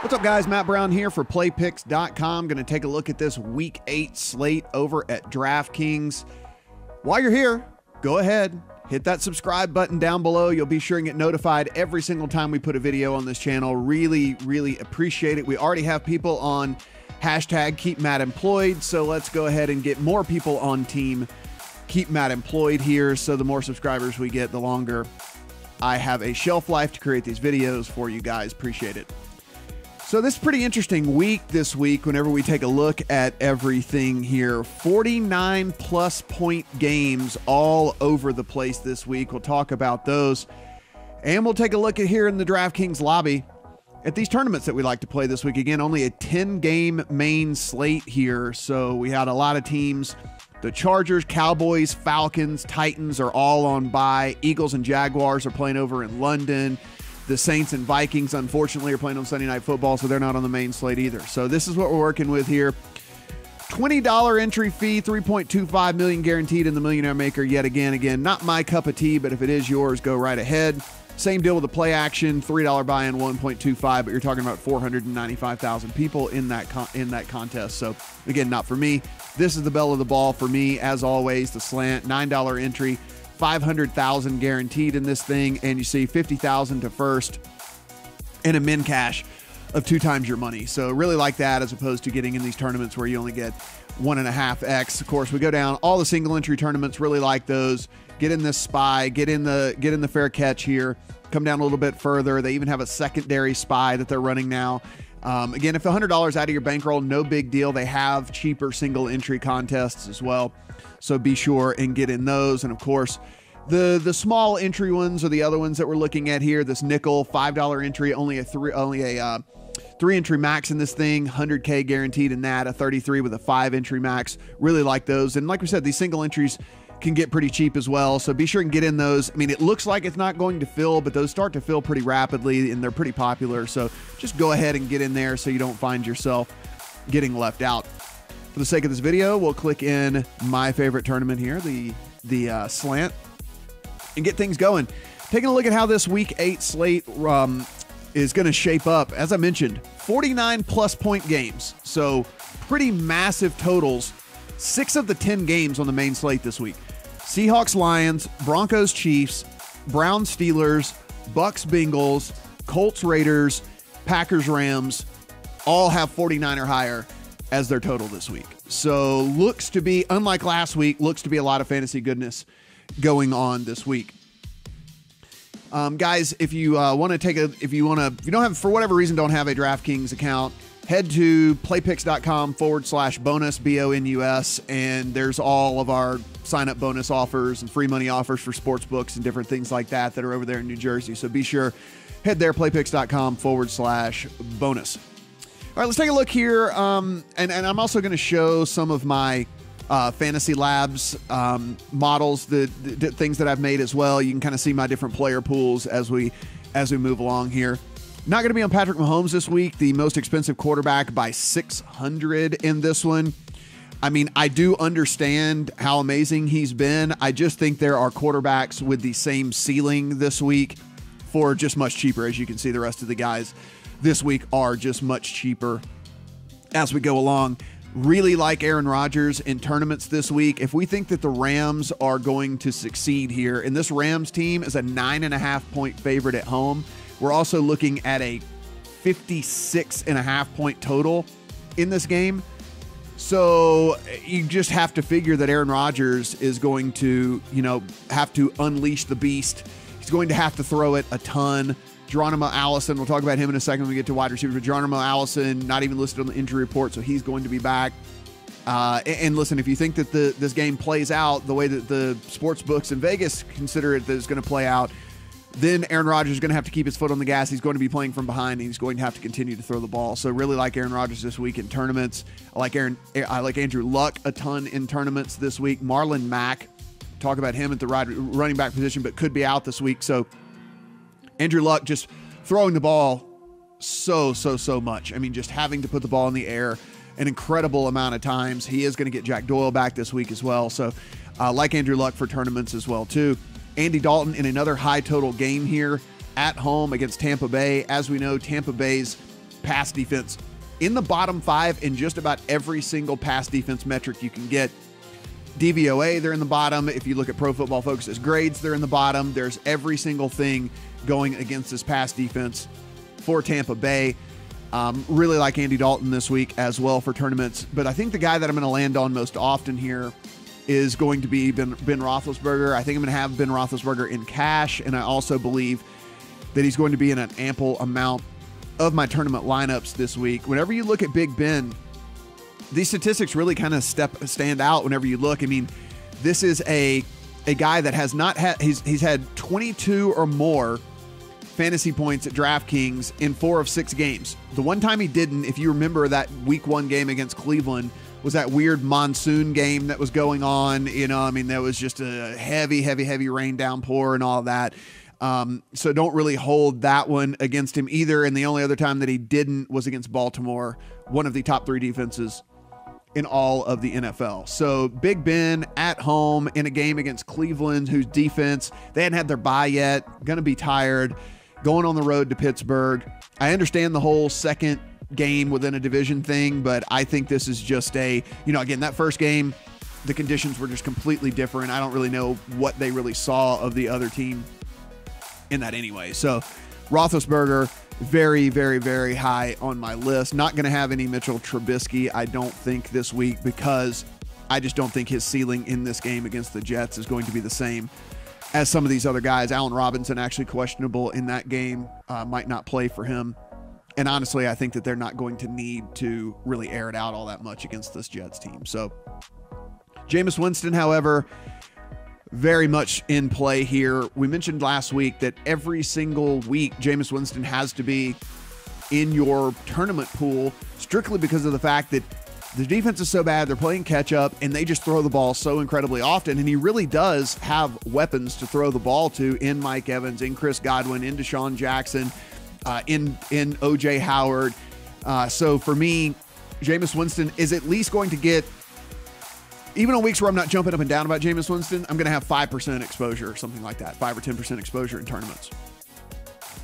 What's up, guys? Matt Brown here for PlayPicks.com. Going to take a look at this Week 8 slate over at DraftKings. While you're here, go ahead, hit that subscribe button down below. You'll be sure and get notified every single time we put a video on this channel. Really, really appreciate it. We already have people on hashtag Keep Matt Employed, so let's go ahead and get more people on team Keep Matt Employed here. So the more subscribers we get, the longer I have a shelf life to create these videos for you guys. Appreciate it. So this is a pretty interesting week this week whenever we take a look at everything here. 49 plus point games all over the place this week. We'll talk about those. And we'll take a look at here in the DraftKings lobby at these tournaments that we like to play this week. Again, only a 10-game main slate here. So we had a lot of teams. The Chargers, Cowboys, Falcons, Titans are all on bye. Eagles and Jaguars are playing over in London. The Saints and Vikings, unfortunately, are playing on Sunday Night Football, so they're not on the main slate either. So this is what we're working with here. $20 entry fee, $3.25 million guaranteed in the Millionaire Maker yet again. Not my cup of tea, but if it is yours, go right ahead. Same deal with the play action, $3 buy-in, $1.25, but you're talking about 495,000 people in that contest. So again, not for me. This is the bell of the ball for me, as always. The slant, $9 entry. 500,000 guaranteed in this thing, and you see 50,000 to first and a min cash of 2 times your money. So really like that, as opposed to getting in these tournaments where you only get 1.5x. Of course, we go down all the single entry tournaments, really like those. Get in this spy, get in the fair catch here. Come down a little bit further. They even have a secondary spy that they're running now. Again, if $100 out of your bankroll, no big deal. They have cheaper single entry contests as well. So be sure and get in those. And of course, the small entry ones are the other ones that we're looking at here. This nickel $5 entry, only a three entry max in this thing, 100K guaranteed in that, a 33 with a 5 entry max. Really like those. And like we said, these single entries can get pretty cheap as well. So be sure and get in those. I mean, it looks like it's not going to fill, but those start to fill pretty rapidly and they're pretty popular. So just go ahead and get in there so you don't find yourself getting left out. For the sake of this video, we'll click in my favorite tournament here, the slant, and get things going. Taking a look at how this Week 8 slate is going to shape up. As I mentioned, 49 plus point games. So pretty massive totals. 6 of the 10 games on the main slate this week. Seahawks, Lions, Broncos, Chiefs, Browns, Steelers, Bucks, Bengals, Colts, Raiders, Packers, Rams, all have 49 or higher as their total this week. So looks to be, unlike last week, looks to be a lot of fantasy goodness going on this week. Guys, if you want to if you don't have, for whatever reason, don't have a DraftKings account, head to playpicks.com/bonus, BONUS, and there's all of our sign-up bonus offers and free money offers for sports books and different things like that are over there in New Jersey. So be sure, head there, playpicks.com/bonus. All right, let's take a look here. And I'm also going to show some of my Fantasy Labs models, the things that I've made as well. You can kind of see my different player pools as we move along here. Not going to be on Patrick Mahomes this week, the most expensive quarterback by 600 in this one. I mean, I do understand how amazing he's been. I just think there are quarterbacks with the same ceiling this week for just much cheaper. As you can see, the rest of the guys this week are just much cheaper as we go along. Really like Aaron Rodgers in tournaments this week. If we think that the Rams are going to succeed here, and this Rams team is a 9.5 point favorite at home, we're also looking at a 56.5 point total in this game. So you just have to figure that Aaron Rodgers is going to, have to unleash the beast. He's going to have to throw it a ton. Geronimo Allison, we'll talk about him in a second when we get to wide receiver, but Geronimo Allison, not even listed on the injury report, so he's going to be back. And listen, if you think that this game plays out the way that the sports books in Vegas consider it that it's going to play out, then Aaron Rodgers is going to have to keep his foot on the gas. He's going to be playing from behind, and he's going to have to continue to throw the ball. So really like Aaron Rodgers this week in tournaments. I like Andrew Luck a ton in tournaments this week. Marlon Mack, talk about him at the running back position, but could be out this week. So Andrew Luck just throwing the ball so much. I mean, just having to put the ball in the air an incredible amount of times. He is going to get Jack Doyle back this week as well. So like Andrew Luck for tournaments as well too. Andy Dalton in another high total game here at home against Tampa Bay. As we know, Tampa Bay's pass defense in the bottom 5 in just about every single pass defense metric you can get. DVOA, they're in the bottom. If you look at Pro Football Focus's grades, they're in the bottom. There's every single thing going against this pass defense for Tampa Bay. Really like Andy Dalton this week as well for tournaments. But I think the guy that I'm going to land on most often here is going to be Ben Roethlisberger. I think I'm going to have Ben Roethlisberger in cash, and I also believe that he's going to be in an ample amount of my tournament lineups this week. Whenever you look at Big Ben, these statistics really kind of stand out whenever you look. I mean, this is a guy that has not had, he's had 22 or more fantasy points at DraftKings in 4 of 6 games. The one time he didn't, if you remember that week 1 game against Cleveland, was that weird monsoon game that was going on. You know, I mean, there was just a heavy rain downpour and all of that. So don't really hold that one against him either. And the only other time that he didn't was against Baltimore, one of the top 3 defenses in all of the NFL. So Big Ben at home in a game against Cleveland, whose defense, they hadn't had their bye yet, going to be tired, going on the road to Pittsburgh. I understand the whole second game within a division thing, but I think this is just again, that first game, the conditions were just completely different. I don't really know what they really saw of the other team in that anyway. So Roethlisberger, very high on my list. Not going to have any Mitchell Trubisky, I don't think, this week, because I just don't think his ceiling in this game against the Jets is going to be the same as some of these other guys. Allen Robinson, actually questionable in that game, might not play for him. And honestly, I think that they're not going to need to really air it out all that much against this Jets team. So Jameis Winston, however, very much in play here. We mentioned last week that every single week Jameis Winston has to be in your tournament pool strictly because of the fact that the defense is so bad, they're playing catch up, and they just throw the ball so incredibly often. And he really does have weapons to throw the ball to in Mike Evans, in Chris Godwin, in Deshaun Jackson, in OJ Howard. So for me, Jameis Winston is at least going to get, even on weeks where I'm not jumping up and down about Jameis Winston, I'm going to have 5% exposure or something like that, 5 or 10% exposure in tournaments.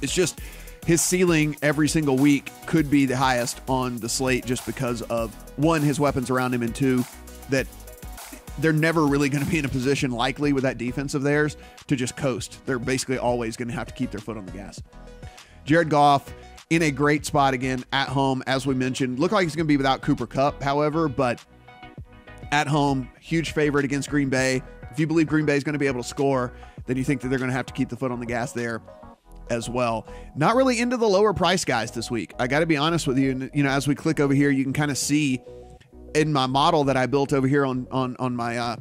It's just his ceiling every single week could be the highest on the slate just because of, 1, his weapons around him, and 2, that they're never really going to be in a position likely with that defense of theirs to just coast. They're basically always going to have to keep their foot on the gas. Jared Goff in a great spot again at home, as we mentioned. Look like he's going to be without Cooper Kupp, however, but at home, huge favorite against Green Bay. If you believe Green Bay is going to be able to score, then you think that they're going to have to keep the foot on the gas there as well. Not really into the lower price guys this week. I got to be honest with you. And, as we click over here, you can kind of see in my model that I built over here on my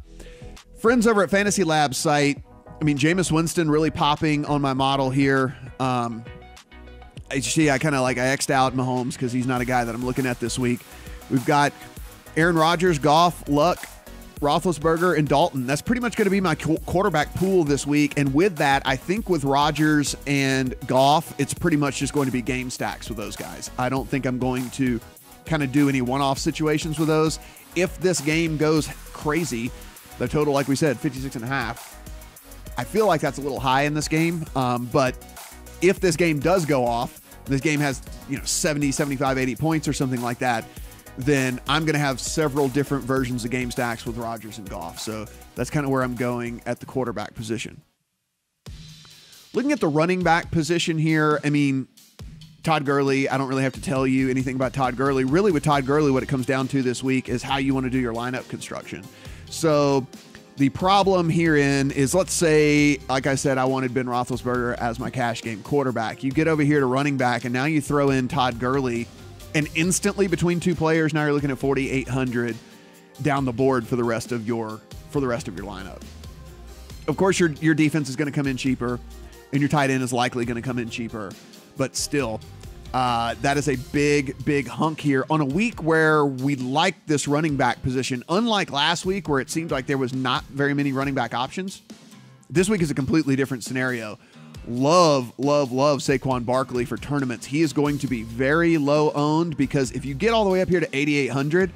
friends over at Fantasy Labs site. I mean, Jameis Winston really popping on my model here. I kind of I X'd out Mahomes because he's not a guy that I'm looking at this week. We've got Aaron Rodgers, Goff, Luck, Roethlisberger, and Dalton. That's pretty much going to be my quarterback pool this week. And with that, I think with Rodgers and Goff, it's pretty much just going to be game stacks with those guys. I don't think I'm going to kind of do any one-off situations with those. If this game goes crazy, the total, like we said, 56.5, I feel like that's a little high in this game. But if this game does go off, this game has 70, 75, 80 points or something like that, then I'm going to have several different versions of game stacks with Rodgers and Goff. So that's kind of where I'm going at the quarterback position. Looking at the running back position here, I mean, Todd Gurley, I don't really have to tell you anything about Todd Gurley. Really, with Todd Gurley, what it comes down to this week is how you want to do your lineup construction. So the problem herein is, let's say, like I said, I wanted Ben Roethlisberger as my cash game quarterback. You get over here to running back, and now you throw in Todd Gurley, and instantly between 2 players, now you're looking at 4,800 down the board for the rest of your lineup. Of course, your defense is going to come in cheaper, and your tight end is likely going to come in cheaper. But still, that is a big hunk here on a week where we like this running back position. Unlike last week where it seemed like there was not very many running back options, this week is a completely different scenario. Love Saquon Barkley for tournaments. He is going to be very low owned because if you get all the way up here to 8,800,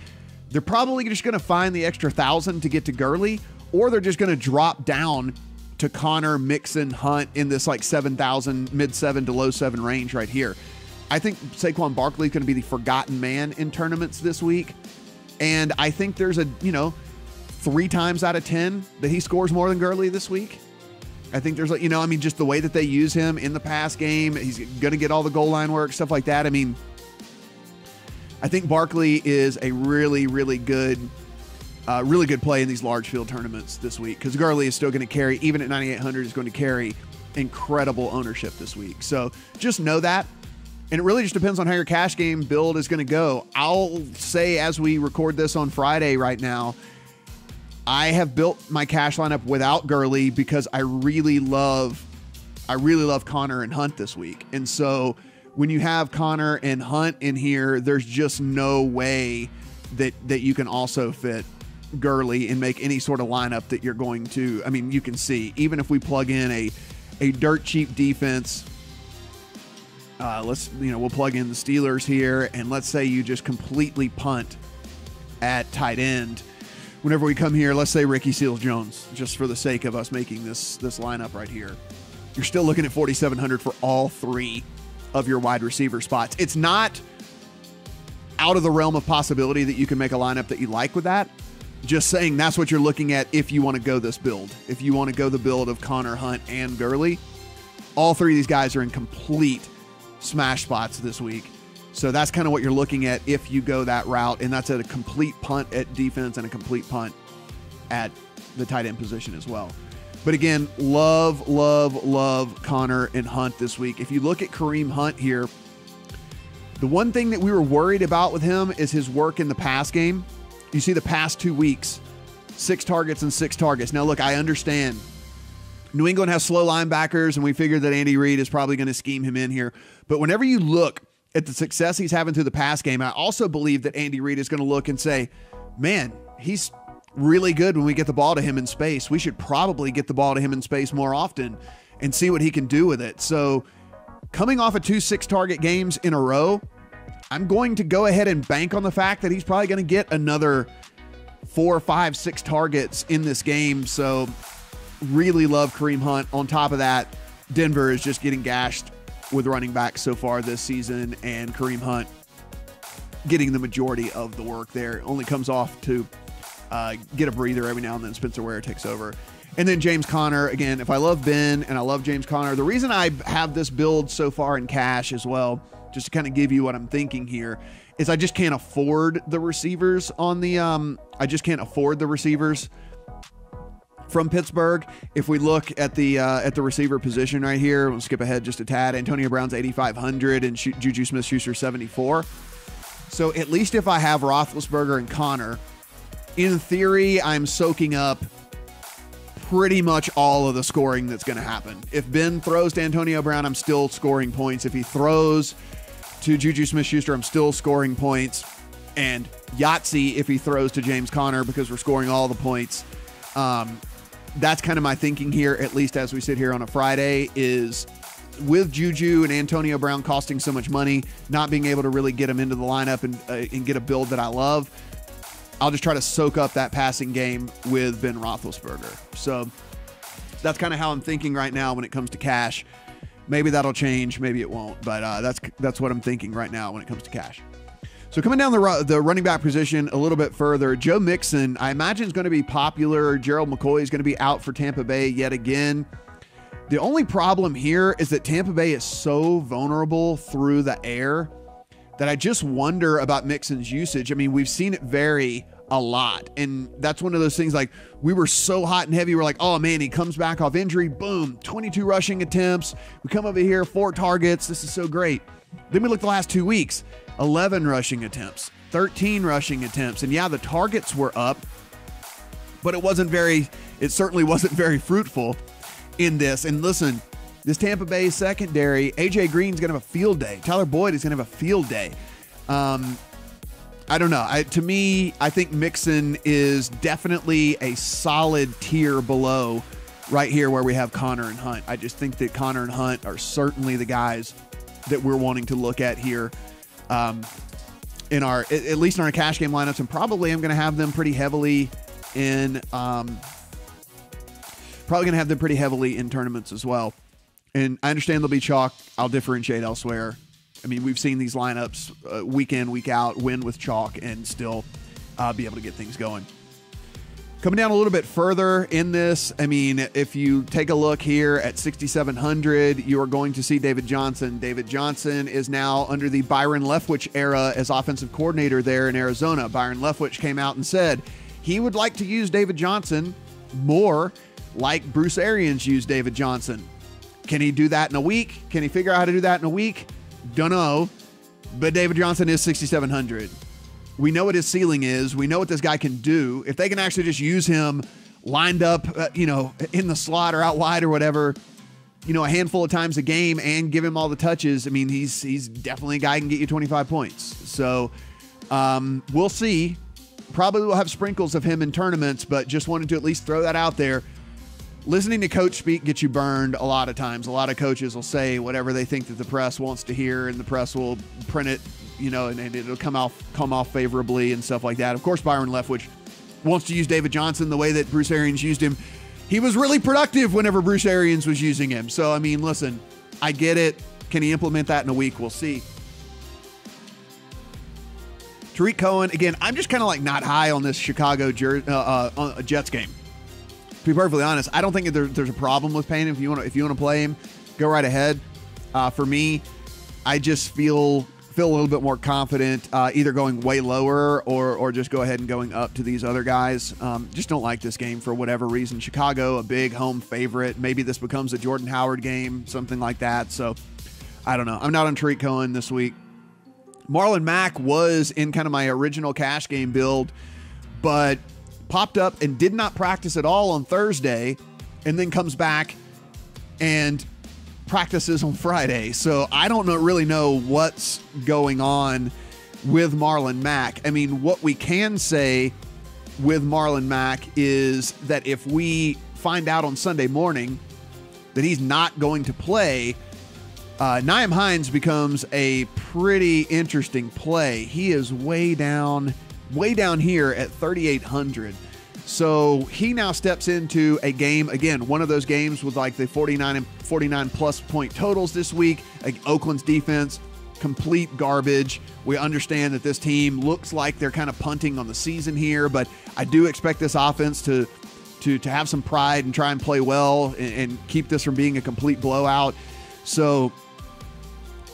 they're probably just going to find the extra 1,000 to get to Gurley, or they're just going to drop down to Connor, Mixon, Hunt in this 7,000, mid 7 to low 7 range right here. I think Saquon Barkley is going to be the forgotten man in tournaments this week. And I think there's 3 times out of 10 that he scores more than Gurley this week. I think there's just the way that they use him in the pass game, he's going to get all the goal line work, stuff like that. I mean, I think Barkley is a really, really good play in these large field tournaments this week, because Gurley is still going to carry, even at 9,800, is going to carry incredible ownership this week. So just know that. And it really just depends on how your cash game build is going to go. I'll say, as we record this on Friday right now, I have built my cash lineup without Gurley because I really love Connor and Hunt this week. And so when you have Connor and Hunt in here, there's just no way that you can also fit Gurley and make any sort of lineup that you're going to. I mean, you can see, even if we plug in a dirt cheap defense, we'll plug in the Steelers here, and let's say you just completely punt at tight end. Whenever we come here, let's say Ricky Seals-Jones, just for the sake of us making this lineup right here. You're still looking at 4,700 for all 3 of your wide receiver spots. It's not out of the realm of possibility that you can make a lineup that you like with that. Just saying that's what you're looking at if you want to go this build. If you want to go the build of Connor, Hunt, and Gurley, all 3 of these guys are in complete smash spots this week. So that's kind of what you're looking at if you go that route, and that's at a complete punt at defense and a complete punt at the tight end position as well. But again, love Connor and Hunt this week. If you look at Kareem Hunt here, the one thing that we were worried about with him is his work in the pass game. You see the past 2 weeks, 6 targets and 6 targets. Now look, I understand New England has slow linebackers, and we figured that Andy Reid is probably going to scheme him in here. But whenever you look at the success he's having through the pass game, I also believe that Andy Reid is going to look and say, man, he's really good when we get the ball to him in space. We should probably get the ball to him in space more often and see what he can do with it. So coming off of 2 6-target games in a row, I'm going to go ahead and bank on the fact that he's probably going to get another 4, 5, 6 targets in this game. So really love Kareem Hunt. On top of that, Denver is just getting gashed with running backs so far this season, and Kareem Hunt getting the majority of the work there. Only comes off to get a breather every now and then. Spencer Ware takes over. And then James Conner, again, if I love Ben and I love James Conner, the reason I have this build so far in cash as well, just to kind of give you what I'm thinking here, is I just can't afford the receivers on the from Pittsburgh. If we look at the receiver position right here, we'll skip ahead just a tad. Antonio Brown's 8,500 and Juju Smith-Schuster 74. So at least if I have Roethlisberger and Connor, in theory, I'm soaking up pretty much all of the scoring that's going to happen. If Ben throws to Antonio Brown, I'm still scoring points. If he throws to Juju Smith-Schuster, I'm still scoring points. And Yahtzee if he throws to James Conner, because we're scoring all the points. That's kind of my thinking here, at least as we sit here on a Friday, is with Juju and Antonio Brown costing so much money, not being able to really get them into the lineup and get a build that I love, I'll just try to soak up that passing game with Ben Roethlisberger. So that's kind of how I'm thinking right now when it comes to cash. Maybe that'll change, maybe it won't, but that's what I'm thinking right now when it comes to cash. So coming down the running back position a little bit further, Joe Mixon, I imagine, is going to be popular. Gerald McCoy is going to be out for Tampa Bay yet again. The only problem here is that Tampa Bay is so vulnerable through the air that I just wonder about Mixon's usage. I mean, we've seen it vary a lot, and that's one of those things, like, we were so hot and heavy. We're like, oh man, he comes back off injury, boom, 22 rushing attempts. We come over here, 4 targets. This is so great. Then we look the last 2 weeks. 11 rushing attempts, 13 rushing attempts. And yeah, the targets were up, but it certainly wasn't very fruitful in this. And listen, this Tampa Bay secondary, AJ Green's going to have a field day. Tyler Boyd is going to have a field day. I don't know. To me, I think Mixon is definitely a solid tier below right here where we have Connor and Hunt. I just think that Connor and Hunt are certainly the guys that we're wanting to look at here. In our, at least in our cash game lineups, and probably I'm going to have them pretty heavily in, tournaments as well. And I understand they'll be chalk. I'll differentiate elsewhere. I mean, we've seen these lineups week in, week out, win with chalk and still be able to get things going. Coming down a little bit further in this, I mean, if you take a look here at 6,700, you are going to see David Johnson. David Johnson is now under the Byron Leftwich era as offensive coordinator there in Arizona. Byron Leftwich came out and said he would like to use David Johnson more like Bruce Arians used David Johnson. Can he do that in a week? Can he figure out how to do that in a week? Don't know. But David Johnson is 6,700. We know what his ceiling is. We know what this guy can do. If they can actually just use him lined up, in the slot or out wide or whatever, a handful of times a game and give him all the touches, I mean, he's definitely a guy who can get you 25 points. So we'll see. Probably will have sprinkles of him in tournaments, but just wanted to at least throw that out there. Listening to coach speak gets you burned a lot of times. A lot of coaches will say whatever they think that the press wants to hear, and the press will print it, and it'll come off favorably and stuff like that. Of course, Byron Leftwich wants to use David Johnson the way that Bruce Arians used him. He was really productive whenever Bruce Arians was using him. So, I mean, listen, I get it. Can he implement that in a week? We'll see. Tariq Cohen, again, I'm just kind of like not high on this Chicago Jets game. To be perfectly honest, I don't think there's a problem with paying him. If you want to play him, go right ahead. For me, I just feel a little bit more confident either going way lower or just go ahead and going up to these other guys. Just don't like this game for whatever reason. Chicago, a big home favorite. Maybe this becomes a Jordan Howard game, something like that. So I don't know. I'm not on Tariq Cohen this week. Marlon Mack was in kind of my original cash game build, but popped up and did not practice at all on Thursday, and then comes back and practices on Friday. So I don't really know what's going on with Marlon Mack. I mean, what we can say with Marlon Mack is that if we find out on Sunday morning that he's not going to play, Nyheim Hines becomes a pretty interesting play. He is way down here at 3,800. So he now steps into a game, again, one of those games with like the 49 plus point totals this week. Like Oakland's defense, complete garbage. We understand that this team looks like they're kind of punting on the season here, but I do expect this offense to have some pride and try and play well and keep this from being a complete blowout. So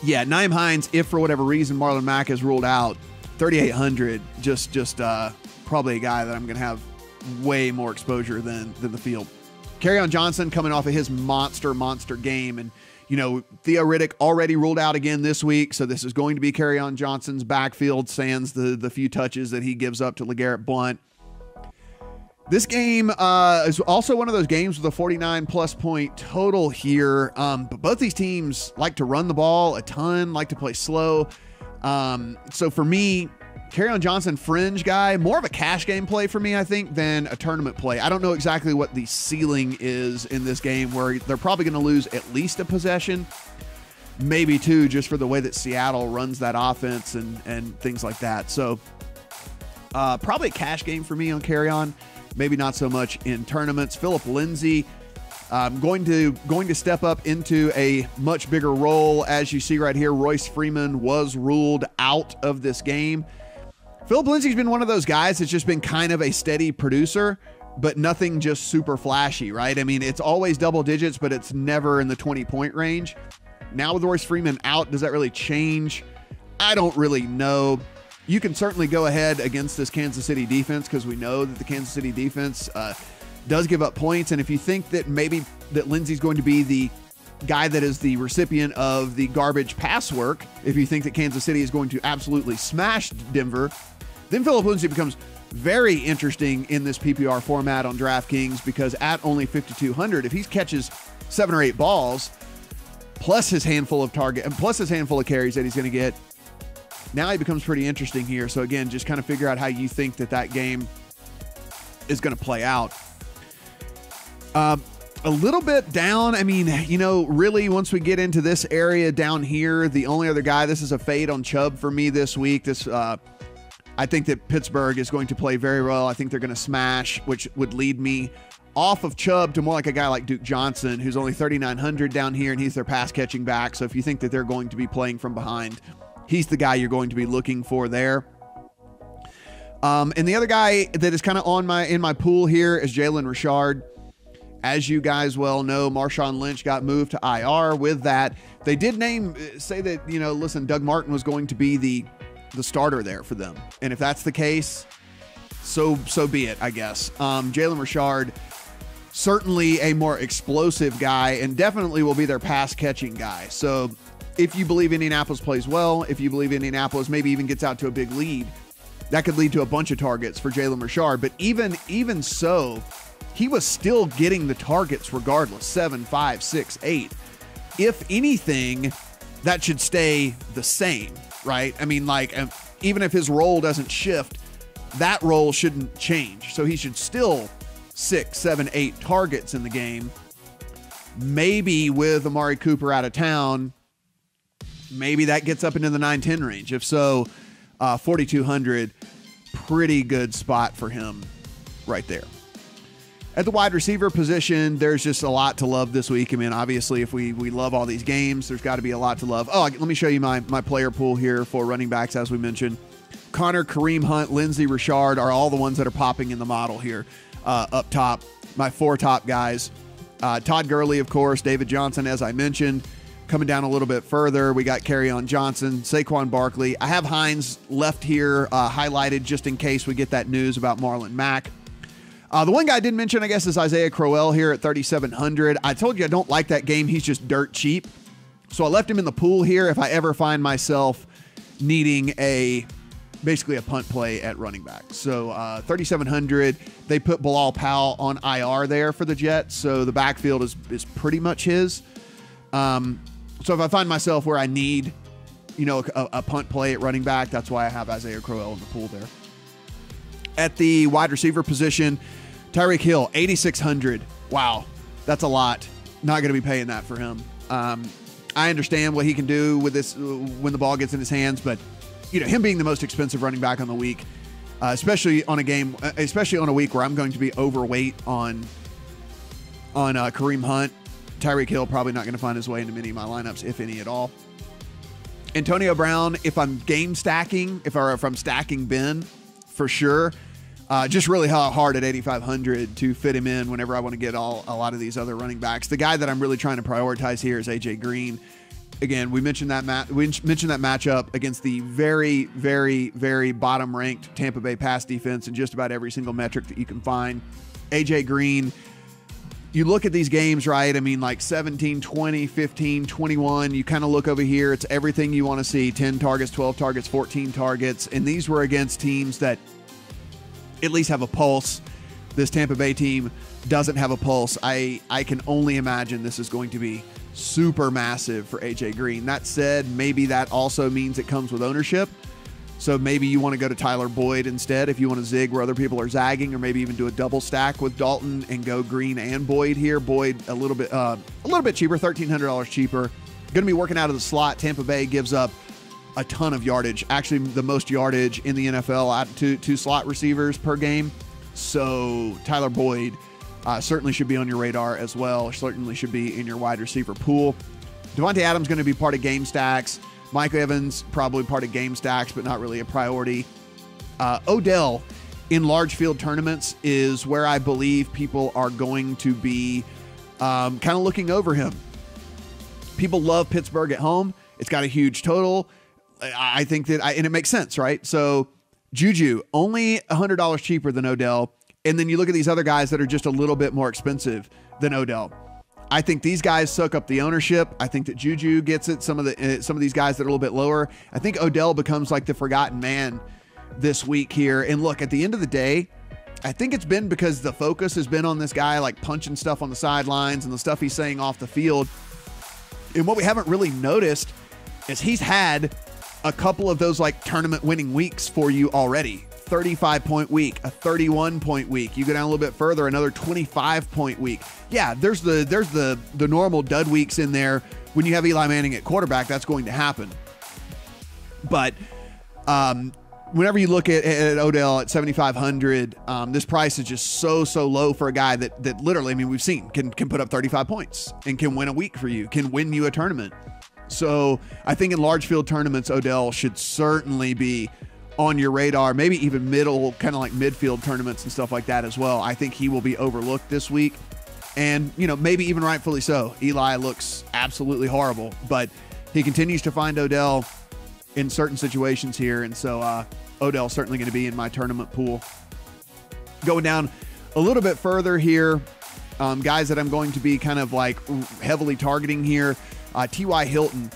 yeah, Nyheim Hines, if for whatever reason Marlon Mack is ruled out, 3,800, just probably a guy that I'm going to have way more exposure than the field. Kerryon Johnson coming off of his monster game. And, Theo Riddick already ruled out again this week. So this is going to be Kerryon Johnson's backfield, sans the few touches that he gives up to LeGarrette Blount. This game is also one of those games with a 49 plus point total here. But both these teams like to run the ball a ton, like to play slow. So for me, Kerryon Johnson, fringe guy, more of a cash game play for me, I think, than a tournament play. I don't know exactly what the ceiling is in this game, where they're probably going to lose at least a possession, maybe two, just for the way that Seattle runs that offense and things like that. So probably a cash game for me on Kerryon. Maybe not so much in tournaments. Philip Lindsay going to step up into a much bigger role. As you see right here, Royce Freeman was ruled out of this game. Philip Lindsay's been one of those guys that's just been kind of a steady producer, but nothing just super flashy, right? I mean, it's always double digits, but it's never in the 20-point range. Now with Royce Freeman out, does that really change? I don't really know. You can certainly go ahead against this Kansas City defense, because we know that the Kansas City defense does give up points. And if you think that maybe that Lindsay's going to be the guy that is the recipient of the garbage pass work, if you think that Kansas City is going to absolutely smash Denver, then Philip Lindsay becomes very interesting in this PPR format on DraftKings, because at only 5,200, if he catches 7 or 8 balls, plus his handful of carries that he's going to get, now he becomes pretty interesting here. So again, just kind of figure out how you think that game is going to play out. A little bit down. I mean, really once we get into this area down here, the only other guy, this is a fade on Chubb for me this week. I think that Pittsburgh is going to play very well. I think they're going to smash, which would lead me off of Chubb to more like a guy like Duke Johnson, who's only 3,900 down here, and he's their pass catching back. So if you think that they're going to be playing from behind, he's the guy you're going to be looking for there. And the other guy that is kind of in my pool here is Jalen Richard. As you guys well know, Marshawn Lynch got moved to IR. With that, they did say that, listen, Doug Martin was going to be the starter there for them. And if that's the case, so be it, I guess. Jalen Richard, certainly a more explosive guy and definitely will be their pass catching guy. So if you believe Indianapolis plays well, if you believe Indianapolis maybe even gets out to a big lead, that could lead to a bunch of targets for Jalen Richard. But even so, he was still getting the targets regardless, 7, 5, 6, 8. If anything, that should stay the same, right? I mean, like, even if his role doesn't shift, that role shouldn't change. So he should still 6, 7, 8 targets in the game. Maybe with Amari Cooper out of town, maybe that gets up into the 9-10 range. If so, 4,200, pretty good spot for him right there. At the wide receiver position, there's just a lot to love this week. I mean, obviously, if we love all these games, there's got to be a lot to love. Oh, let me show you my player pool here for running backs, as we mentioned. Connor, Kareem Hunt, Lindsey, Richard are all the ones that are popping in the model here up top. My 4 top guys. Todd Gurley, of course, David Johnson, as I mentioned. Coming down a little bit further, we got Kerryon Johnson, Saquon Barkley. I have Hines left here highlighted just in case we get that news about Marlon Mack. The one guy I didn't mention, I guess, is Isaiah Crowell here at 3,700. I told you I don't like that game. He's just dirt cheap. So I left him in the pool here if I ever find myself needing basically a punt play at running back. So 3,700. They put Bilal Powell on IR there for the Jets. So the backfield is pretty much his. So if I find myself where I need, a punt play at running back, that's why I have Isaiah Crowell in the pool there. At the wide receiver position, Tyreek Hill, 8,600. Wow, that's a lot. Not going to be paying that for him. I understand what he can do with this when the ball gets in his hands, but him being the most expensive running back on the week, especially on a week where I'm going to be overweight on Kareem Hunt, Tyreek Hill probably not going to find his way into many of my lineups, if any at all. Antonio Brown, if I'm game stacking, if I'm stacking Ben, for sure. Just really hard at 8,500 to fit him in whenever I want to get a lot of these other running backs. The guy that I'm really trying to prioritize here is AJ Green. Again, we mentioned that matchup against the very, very, very bottom-ranked Tampa Bay pass defense in just about every single metric that you can find. AJ Green, you look at these games, right? I mean, like 17, 20, 15, 21. You kind of look over here. It's everything you want to see. 10 targets, 12 targets, 14 targets. And these were against teams that at least have a pulse. This Tampa Bay team doesn't have a pulse. I can only imagine this is going to be super massive for AJ Green. That said, maybe that also means it comes with ownership. So maybe you want to go to Tyler Boyd instead if you want to zig where other people are zagging, or maybe even do a double stack with Dalton and go Green and Boyd here. Boyd a little bit cheaper, $1,300 cheaper. Going to be working out of the slot. Tampa Bay gives up a ton of yardage, actually the most yardage in the NFL out to slot receivers per game. So Tyler Boyd certainly should be on your radar as well. Certainly should be in your wide receiver pool. Devontae Adams going to be part of game stacks. Mike Evans probably part of game stacks, but not really a priority. Odell in large field tournaments is where I believe people are going to be kind of looking over him. People love Pittsburgh at home. It's got a huge total. I think that, and it makes sense, right? So Juju, only $100 cheaper than Odell. And then you look at these other guys that are just a little bit more expensive than Odell. I think these guys soak up the ownership. I think that Juju gets it. Some of these guys that are a little bit lower. I think Odell becomes like the forgotten man this week here. And look, at the end of the day, I think it's been because the focus has been on this guy like punching stuff on the sidelines and the stuff he's saying off the field. And what we haven't really noticed is he's had a couple of those like tournament winning weeks for you already. 35-point week, a 31-point week. You go down a little bit further, another 25-point week. Yeah, there's the normal dud weeks in there. When you have Eli Manning at quarterback, that's going to happen. But whenever you look at Odell at 7,500, this price is just so low for a guy that literally, I mean, we've seen can put up 35 points and can win a week for you, can win you a tournament. So I think in large field tournaments, Odell should certainly be on your radar, maybe even middle, kind of like midfield tournaments and stuff like that as well. I think he will be overlooked this week. And, you know, maybe even rightfully so. Eli looks absolutely horrible, but he continues to find Odell in certain situations here. And so Odell's certainly going to be in my tournament pool. Going down a little bit further here, guys that I'm going to be kind of like heavily targeting here, T.Y. Hilton.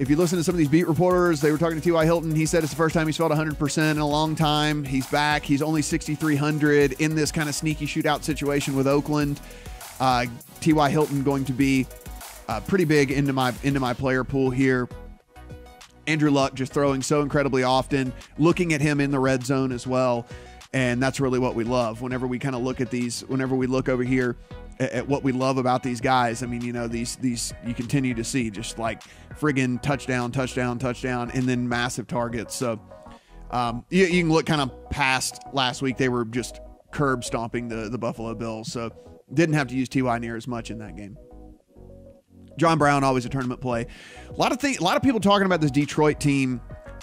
If you listen to some of these beat reporters, they were talking to T.Y. Hilton. He said it's the first time he's felt 100% in a long time. He's back. He's only 6,300 in this kind of sneaky shootout situation with Oakland. T.Y. Hilton going to be pretty big into my player pool here. Andrew Luck just throwing so incredibly often, looking at him in the red zone as well. And that's really what we love. Whenever we kind of look at these, whenever we look over here at what we love about these guys, I mean, you know, these you continue to see just like friggin' touchdown, and then massive targets. So you can look kind of past last week. They were just curb stomping the Buffalo Bills. So didn't have to use T.Y. near as much in that game. John Brown, always a tournament play. A lot of people talking about this Detroit team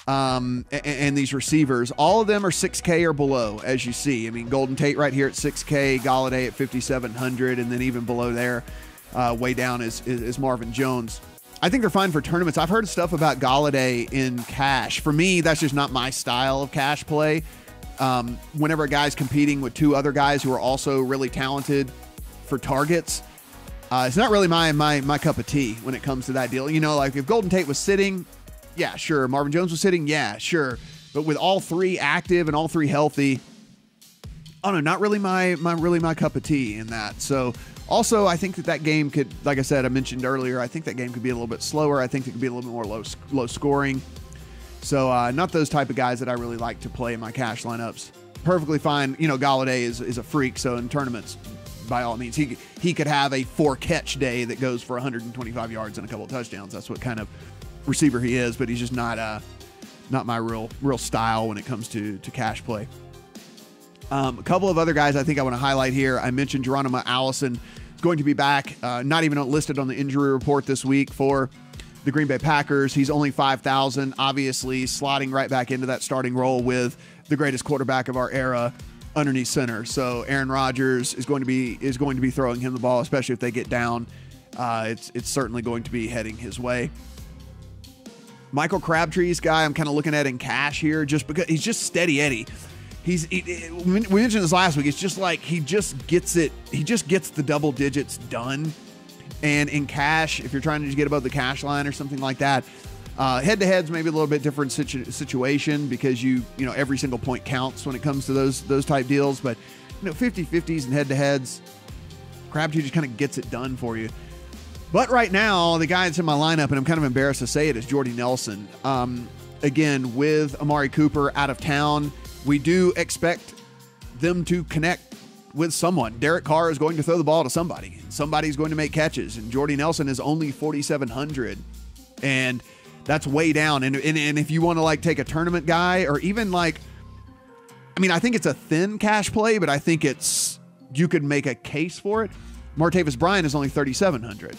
and these receivers. All of them are 6K or below, as you see. I mean, Golden Tate right here at 6K, Galladay at 5,700, and then even below there, way down is Marvin Jones. I think they're fine for tournaments. I've heard stuff about Galladay in cash. For me, that's just not my style of cash play. Whenever a guy's competing with two other guys who are also really talented for targets, it's not really my cup of tea when it comes to that deal. You know, like if Golden Tate was sitting, yeah, sure. Marvin Jones was sitting, yeah, sure. But with all three active and all three healthy, I don't know, not really my cup of tea in that. So also, I think that game could, like I said, I mentioned earlier, I think that game could be a little bit slower. I think it could be a little bit more low scoring. So not those type of guys that I really like to play in my cash lineups. Perfectly fine. You know, Galladay is a freak. So in tournaments, by all means, he could have a 4-catch day that goes for 125 yards and a couple of touchdowns. That's what kind of receiver he is, but he's just not my real style when it comes to cash play. A couple of other guys I think I want to highlight here. I mentioned Geronimo Allison is going to be back, not even listed on the injury report this week for the Green Bay Packers. He's only 5,000, obviously slotting right back into that starting role with the greatest quarterback of our era underneath center. So Aaron Rodgers is going to be throwing him the ball, especially if they get down. It's certainly going to be heading his way. Michael Crabtree's guy I'm kind of looking at in cash here just because he's just steady Eddie. We mentioned this last week. It's just like he just gets the double digits done. And in cash, if you're trying to just get above the cash line or something like that, head-to-head's maybe a little bit different situation because you know every single point counts when it comes to those type deals. But you know 50-50s and head-to-heads, Crabtree just kind of gets it done for you. But right now, the guy that's in my lineup, and I'm kind of embarrassed to say it, is Jordy Nelson. Again, with Amari Cooper out of town, we do expect them to connect with someone. Derek Carr is going to throw the ball to somebody. Somebody's going to make catches, and Jordy Nelson is only 4,700, and that's way down. And if you want to like take a tournament guy, or even like, I mean, I think it's a thin cash play, but I think you could make a case for it. Martavis Bryant is only 3,700.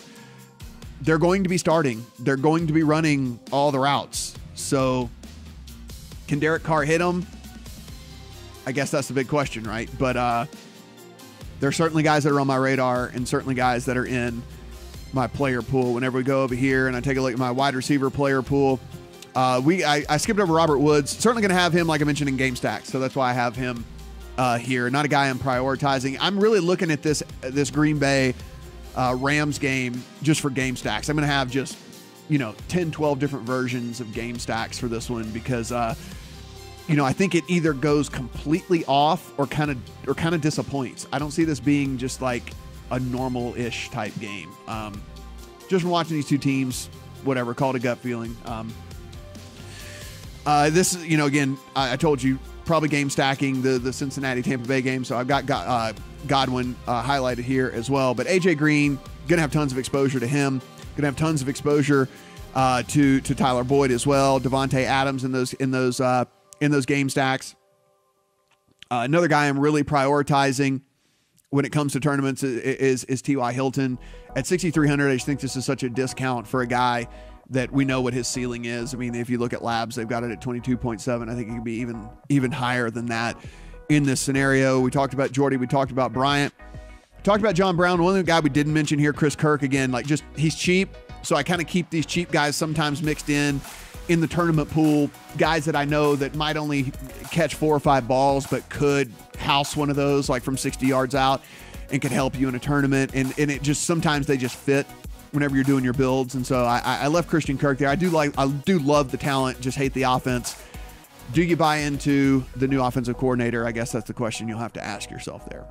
They're going to be starting. They're going to be running all the routes. So can Derek Carr hit them? I guess that's the big question, right? But there are certainly guys that are on my radar and certainly guys that are in my player pool. Whenever we go over here and I take a look at my wide receiver player pool, I skipped over Robert Woods. Certainly going to have him, like I mentioned, in game stacks. So that's why I have him here. Not a guy I'm prioritizing. I'm really looking at this Green Bay Rams game just for game stacks. I'm going to have just, 10, 12 different versions of game stacks for this one because, I think it either goes completely off or kind of disappoints. I don't see this being just like a normal-ish type game. Just from watching these two teams, whatever, call it a gut feeling. This, again, I told you, probably game stacking the Cincinnati-Tampa Bay game, so I've got Godwin highlighted here as well. But A.J. Green, going to have tons of exposure to him. Going to have tons of exposure to Tyler Boyd as well. Devontae Adams in those in those game stacks. Another guy I'm really prioritizing when it comes to tournaments is T.Y. Hilton. At 6,300, I just think this is such a discount for a guy that we know what his ceiling is. I mean, if you look at Labs, they've got it at 22.7. I think it could be even higher than that in this scenario. We talked about Jordy. We talked about Bryant. We talked about John Brown. One other guy we didn't mention here, Chris Kirk, again, like just he's cheap. So I kind of keep these cheap guys sometimes mixed in the tournament pool, guys that I know that might only catch 4 or 5 balls, but could house one of those like from 60 yards out and could help you in a tournament. And it just, sometimes they just fit whenever you're doing your builds. And so I left Christian Kirk there. I do love the talent, just hate the offense. Do you buy into the new offensive coordinator? I guess that's the question you'll have to ask yourself there.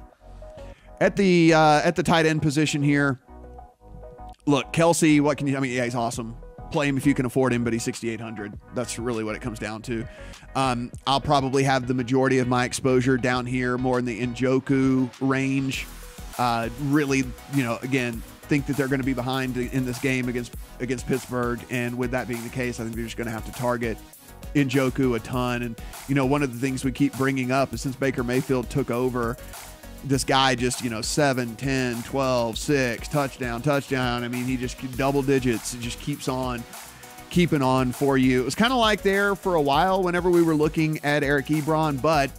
At the tight end position here, look, Kelsey, what can you, I mean, yeah, he's awesome. Play him if you can afford him, but he's 6,800. That's really what it comes down to. I'll probably have the majority of my exposure down here, more in the Njoku range. Really, again, think that they're going to be behind in this game against Pittsburgh. And with that being the case, I think they're just going to have to target Njoku a ton. And, one of the things we keep bringing up is since Baker Mayfield took over, this guy just, 7, 10, 12, 6, touchdown. I mean, he just double digits. It just keeps on keeping on for you. It was kind of like there for a while whenever we were looking at Eric Ebron, but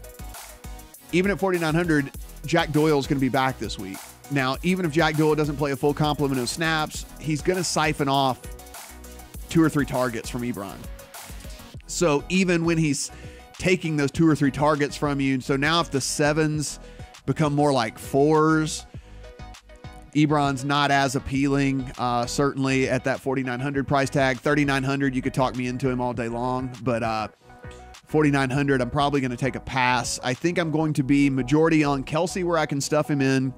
even at 4,900, Jack Doyle's going to be back this week. Now, even if Jack Doyle doesn't play a full complement of snaps, he's going to siphon off 2 or 3 targets from Ebron. So even when he's taking those 2 or 3 targets from you, so now if the 7s become more like 4s, Ebron's not as appealing, certainly at that 4,900 price tag. 3,900, you could talk me into him all day long, but 4,900, I'm probably going to take a pass. I think I'm going to be majority on Kelsey where I can stuff him in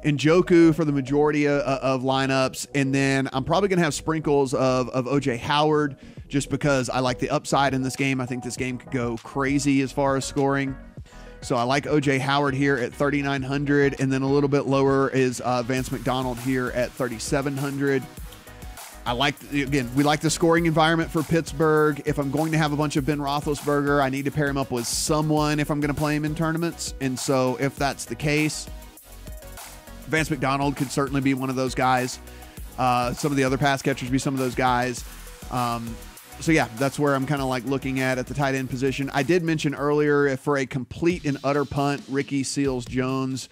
Njoku for the majority of lineups, and then I'm probably going to have sprinkles of O.J. Howard just because I like the upside in this game. I think this game could go crazy as far as scoring. So I like O.J. Howard here at 3,900, and then a little bit lower is Vance McDonald here at 3,700. We like the scoring environment for Pittsburgh. If I'm going to have a bunch of Ben Roethlisberger, I need to pair him up with someone if I'm going to play him in tournaments. And so if that's the case, Vance McDonald could certainly be one of those guys. Some of the other pass catchers be some of those guys. So yeah, that's where I'm kind of like looking at the tight end position. I did mention earlier, if for a complete and utter punt, Ricky Seals-Jones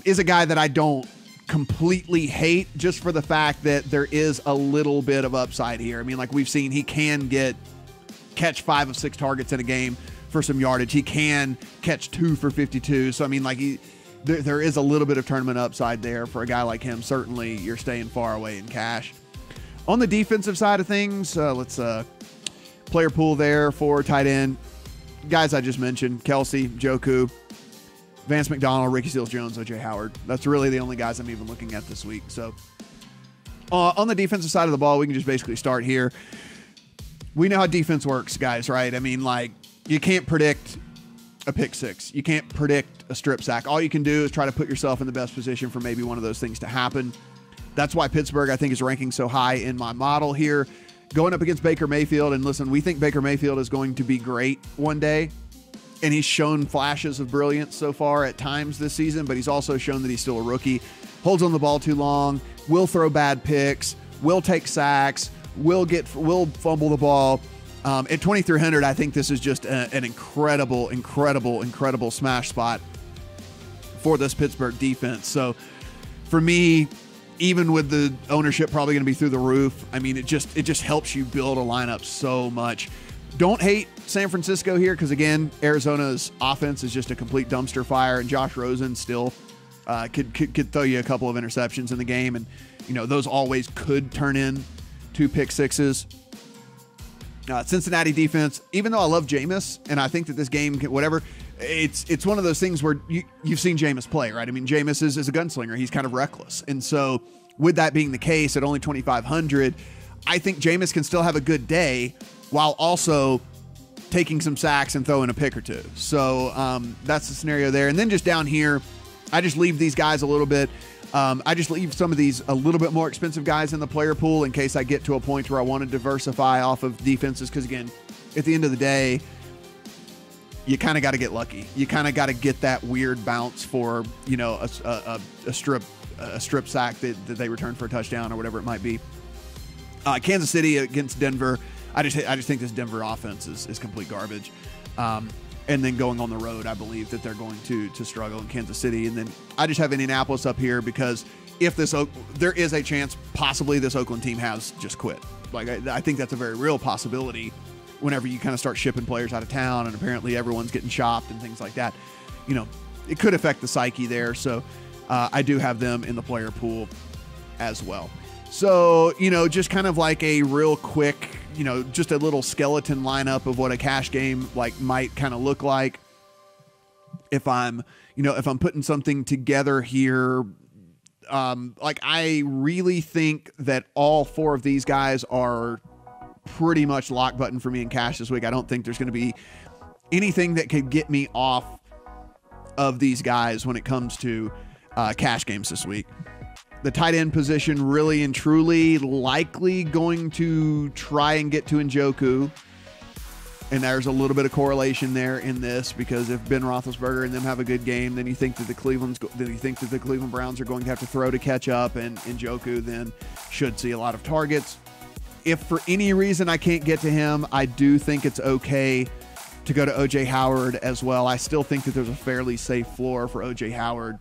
is a guy that I don't completely hate, just for the fact that there is a little bit of upside here. I mean, like we've seen, he can catch 5 of 6 targets in a game for some yardage. He can catch 2 for 52. So I mean, like there is a little bit of tournament upside there for a guy like him. Certainly, you're staying far away in cash. On the defensive side of things, let's player pool there for tight end. Guys I just mentioned, Kelsey, Njoku, Vance McDonald, Ricky Seals-Jones, O.J. Howard. That's really the only guys I'm even looking at this week. So on the defensive side of the ball, we can just basically start here. We know how defense works, guys, right? I mean, like, you can't predict a pick six. You can't predict a strip sack. All you can do is try to put yourself in the best position for maybe one of those things to happen. That's why Pittsburgh, I think, is ranking so high in my model here. Going up against Baker Mayfield, and listen, we think Baker Mayfield is going to be great one day, and he's shown flashes of brilliance so far at times this season, but he's also shown that he's still a rookie. Holds on the ball too long, will throw bad picks, will take sacks, will fumble the ball. At 2,300, I think this is just an incredible smash spot for this Pittsburgh defense. So for me, even with the ownership probably going to be through the roof, I mean, it just helps you build a lineup so much. Don't hate San Francisco here because, again, Arizona's offense is just a complete dumpster fire, and Josh Rosen still could throw you a couple of interceptions in the game, and those always could turn in 2 pick sixes. Cincinnati defense, even though I love Jameis, and I think that this game, whatever, it's one of those things where you've seen Jameis play, right? I mean, Jameis is a gunslinger. He's kind of reckless. And so with that being the case at only 2,500, I think Jameis can still have a good day while also taking some sacks and throwing a pick or 2. So that's the scenario there. And then just down here, I just leave these guys a little bit. I just leave some of these a little bit more expensive guys in the player pool in case I get to a point where I want to diversify off of defenses. Because again, at the end of the day, you kind of got to get lucky. You kind of got to get that weird bounce for, you know, a strip sack that they return for a touchdown or whatever it might be. Kansas City against Denver. I just think this Denver offense is complete garbage. And then going on the road, I believe that they're going to struggle in Kansas City. And then I just have Indianapolis up here because if there is a chance possibly this Oakland team has just quit. Like I think that's a very real possibility whenever you kind of start shipping players out of town and apparently everyone's getting shopped and things like that. You know, it could affect the psyche there. So I do have them in the player pool as well. So, you know, just kind of like a real quick, you know, just a little skeleton lineup of what a cash game like might kind of look like. If I'm putting something together here, like I really think that all four of these guys are pretty much lock button for me in cash this week. I don't think there's going to be anything that could get me off of these guys when it comes to cash games this week. The tight end position really and truly likely going to try and get to Njoku. And there's a little bit of correlation there in this because if Ben Roethlisberger and them have a good game, then you think that the Cleveland Browns are going to have to throw to catch up, and Njoku then should see a lot of targets. If for any reason I can't get to him, I do think it's okay to go to O.J. Howard as well. I still think that there's a fairly safe floor for O.J. Howard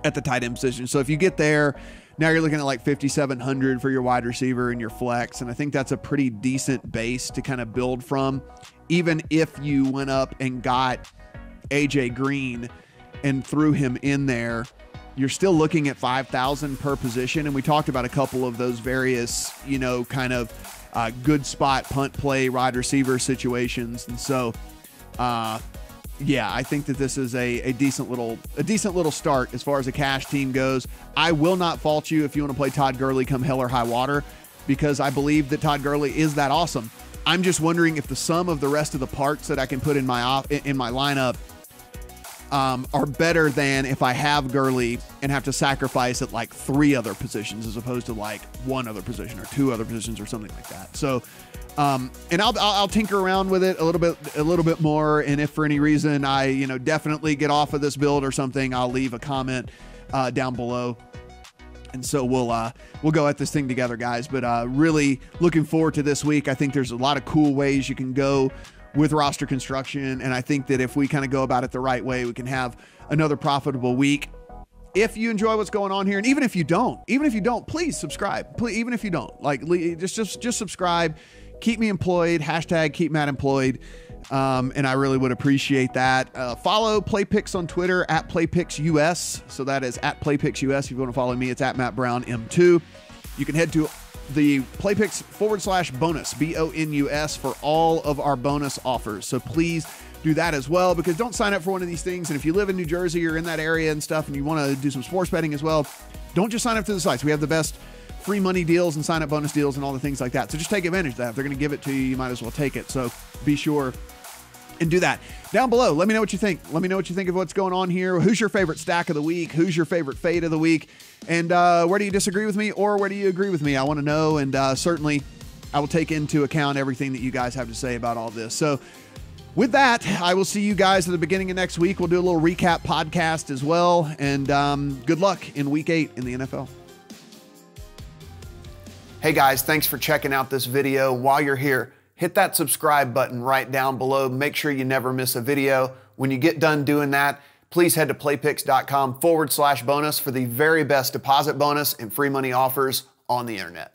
at the tight end position. So if you get there, now you're looking at like 5,700 for your wide receiver and your flex. And I think that's a pretty decent base to kind of build from. Even if you went up and got AJ Green and threw him in there, you're still looking at 5,000 per position. And we talked about a couple of those various, you know, kind of good spot punt play wide receiver situations. And so, yeah, I think that this is a decent little start as far as a cash team goes. I will not fault you if you want to play Todd Gurley come hell or high water, because I believe that Todd Gurley is that awesome. I'm just wondering if the sum of the rest of the parts that I can put in my lineup are better than if I have Gurley and have to sacrifice at like 3 other positions as opposed to like 1 other position or 2 other positions or something like that. So, and I'll tinker around with it a little bit more. And if for any reason I, you know, definitely get off of this build or something, I'll leave a comment down below. And so we'll go at this thing together, guys. But really looking forward to this week. I think there's a lot of cool ways you can go with roster construction. And I think that if we kind of go about it the right way, we can have another profitable week. If you enjoy what's going on here, and even if you don't, please subscribe. Please, even if you don't, like, just subscribe. Keep me employed. # keep Matt employed. And I really would appreciate that. Follow PlayPicks on Twitter at PlayPicksUS. So that is at PlayPicksUS. If you want to follow me, it's at Matt Brown M2. You can head to the PlayPicks /bonus, BONUS, for all of our bonus offers. So please do that as well, because don't sign up for one of these things. And if you live in New Jersey or in that area and stuff, and you want to do some sports betting as well, don't just sign up to the sites. We have the best free money deals and sign up bonus deals and all the things like that. So just take advantage of that. If they're going to give it to you, you might as well take it. So be sure and do that. Down below, let me know what you think. Let me know what you think of what's going on here. Who's your favorite stack of the week? Who's your favorite fade of the week? And where do you disagree with me, or where do you agree with me? I want to know, and certainly I will take into account everything that you guys have to say about all this. So with that, I will see you guys at the beginning of next week. We'll do a little recap podcast as well. And good luck in week 8 in the NFL. Hey guys, thanks for checking out this video. While you're here, hit that subscribe button right down below. Make sure you never miss a video. When you get done doing that, please head to playpicks.com /bonus for the very best deposit bonus and free money offers on the internet.